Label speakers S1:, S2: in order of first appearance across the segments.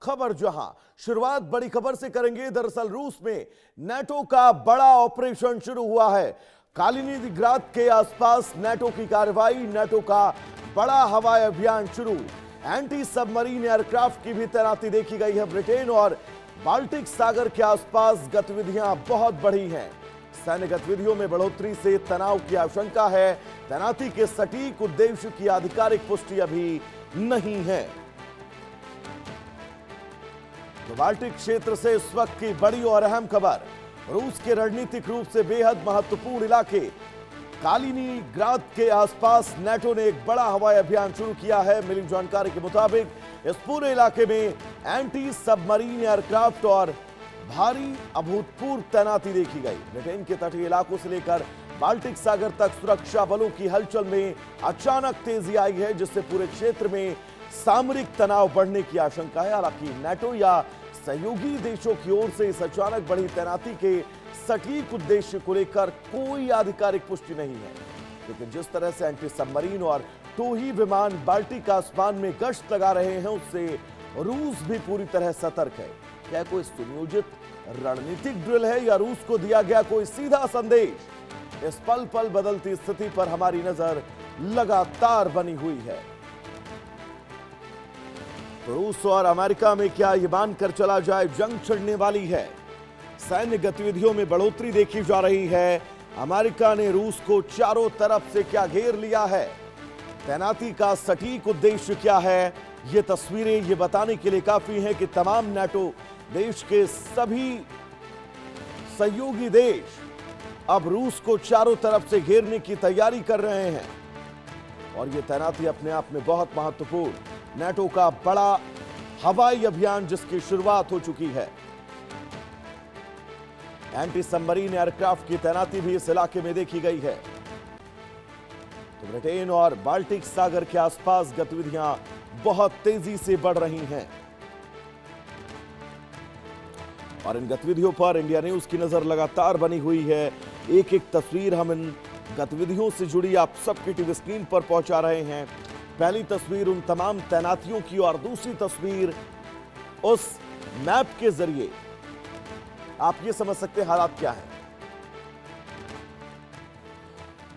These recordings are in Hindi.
S1: खबर जहां शुरुआत बड़ी खबर से करेंगे। दरअसल रूस में नाटो का बड़ा ऑपरेशन शुरू हुआ है। कालिनिंग्राद के आसपास नाटो की कार्रवाई, नाटो का बड़ा हवाई अभियान शुरू। एंटी सबमरीन एयरक्राफ्ट की भी तैनाती देखी गई है। ब्रिटेन और बाल्टिक सागर के आसपास गतिविधियां बहुत बढ़ी हैं। सैन्य गतिविधियों में बढ़ोतरी से तनाव की आशंका है। तैनाती के सटीक उद्देश्य की आधिकारिक पुष्टि अभी नहीं है। तो बाल्टिक क्षेत्र से इस वक्त की बड़ी और अहम खबर, रूस के रणनीतिक रूप से बेहद महत्वपूर्ण इलाके कालिनिंग्राद के आसपास नाटो ने एक बड़ा हवाई अभियान शुरू किया है। मिली जानकारी के मुताबिक इस पूरे इलाके में एंटी सबमरीन एयरक्राफ्ट और भारी अभूतपूर्व तैनाती देखी गई। ब्रिटेन के तटीय इलाकों से लेकर बाल्टिक सागर तक सुरक्षा बलों की हलचल में अचानक तेजी आई है, जिससे पूरे क्षेत्र में सामरिक तनाव बढ़ने की आशंका है। हालांकि नाटो या सहयोगी देशों की ओर से इस अचानक बढ़ी तैनाती के सटीक उद्देश्य को लेकर कोई आधिकारिक पुष्टि नहीं है, लेकिन जिस तरह से एंटी सबमरीन और टोही विमान बाल्टिक आसमान में गश्त लगा रहे हैं, उससे रूस भी पूरी तरह सतर्क है। क्या कोई सुनियोजित रणनीतिक ड्रिल है या रूस को दिया गया कोई सीधा संदेश? इस पल पल बदलती स्थिति पर हमारी नजर लगातार बनी हुई है। तो रूस और अमेरिका में क्या ये मानकर चला जाए जंग छिड़ने वाली है? सैन्य गतिविधियों में बढ़ोतरी देखी जा रही है। अमेरिका ने रूस को चारों तरफ से क्या घेर लिया है? तैनाती का सटीक उद्देश्य क्या है? ये तस्वीरें ये बताने के लिए काफी हैं कि तमाम नाटो देश के सभी सहयोगी देश अब रूस को चारों तरफ से घेरने की तैयारी कर रहे हैं और ये तैनाती अपने आप में बहुत महत्वपूर्ण। नाटो का बड़ा हवाई अभियान जिसकी शुरुआत हो चुकी है। एंटी सबमरीन एयरक्राफ्ट की तैनाती भी इस इलाके में देखी गई है। तो ब्रिटेन और बाल्टिक सागर के आसपास गतिविधियां बहुत तेजी से बढ़ रही हैं और इन गतिविधियों पर इंडिया न्यूज की नजर लगातार बनी हुई है। एक एक तस्वीर हम इन गतिविधियों से जुड़ी आप सबकी टीवी स्क्रीन पर पहुंचा रहे हैं। पहली तस्वीर उन तमाम तैनातियों की और दूसरी तस्वीर उस मैप के जरिए आप ये समझ सकते हैं हालात क्या है।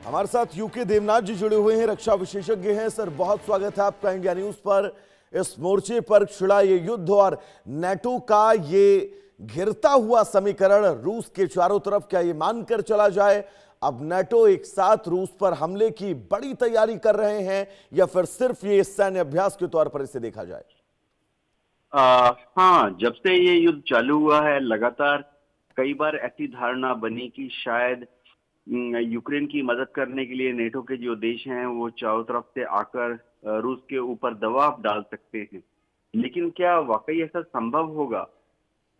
S1: हमारे साथ यूके देवनाथ जी जुड़े हुए हैं, रक्षा विशेषज्ञ हैं। सर, बहुत स्वागत है आपका इंडिया न्यूज पर। इस मोर्चे पर छिड़ा ये युद्ध और नाटो का ये घिरता हुआ समीकरण रूस के चारों तरफ, क्या ये मानकर चला जाए अब नाटो एक साथ रूस पर हमले की बड़ी तैयारी कर रहे हैं, या फिर सिर्फ ये सैन्य अभ्यास के तौर पर इसे देखा जाए?
S2: हाँ, जब से ये युद्ध चालू हुआ है लगातार कई बार ऐसी धारणा बनी कि शायद यूक्रेन की मदद करने के लिए नेटो के जो देश हैं वो चारों तरफ से आकर रूस के ऊपर दबाव डाल सकते हैं। लेकिन क्या वाकई ऐसा संभव होगा?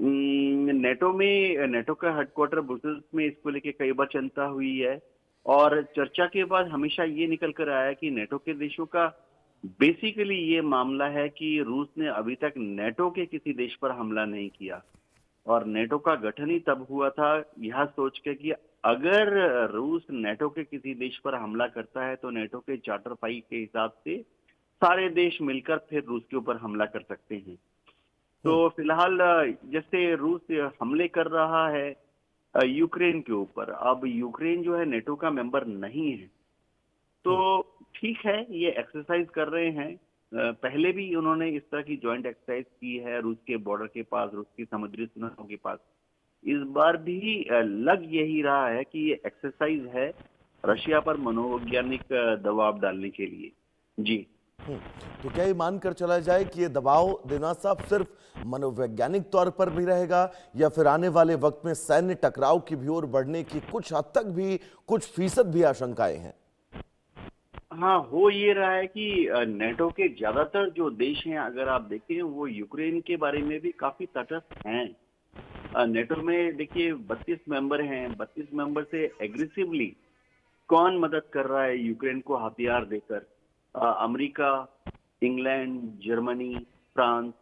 S2: नेटो का हेडक्वार्टर ब्रुसेल्स में इसको लेके कई बार चिंता हुई है और चर्चा के बाद हमेशा ये निकल कर आया कि नेटो के देशों का बेसिकली ये मामला है कि रूस ने अभी तक नेटो के किसी देश पर हमला नहीं किया और नेटो का गठन ही तब हुआ था यह सोच के कि अगर रूस नेटो के किसी देश पर हमला करता है तो नेटो के चार्टर 5 के हिसाब से सारे देश मिलकर फिर रूस के ऊपर हमला कर सकते हैं। तो फिलहाल जैसे रूस हमले कर रहा है यूक्रेन के ऊपर, अब यूक्रेन जो है नेटो का मेंबर नहीं है, तो ठीक है ये एक्सरसाइज कर रहे हैं। पहले भी उन्होंने इस तरह की जॉइंट एक्सरसाइज की है रूस के बॉर्डर के पास, रूस की समुद्री सीमाओं के पास। इस बार भी लग यही रहा है कि ये एक्सरसाइज है रशिया पर मनोवैज्ञानिक दबाव डालने के लिए। जी,
S1: तो क्या ये मानकर चला जाए कि ये दबाव देना साहब सिर्फ मनोवैज्ञानिक तौर पर भी रहेगा, या फिर आने वाले वक्त में सैन्य टकराव की भी ओर बढ़ने की कुछ हद तक भी, कुछ फीसद भी आशंकाएं हैं?
S2: हाँ, हो ये रहा है कि नेटो के ज्यादातर जो देश हैं अगर आप देखें वो यूक्रेन के बारे में भी काफी तटस्थ हैं। नेटो में देखिए 32 मेंबर हैं, 32 मेंबर से एग्रेसिवली कौन मदद कर रहा है यूक्रेन को हथियार देकर? America, England, Germany, France,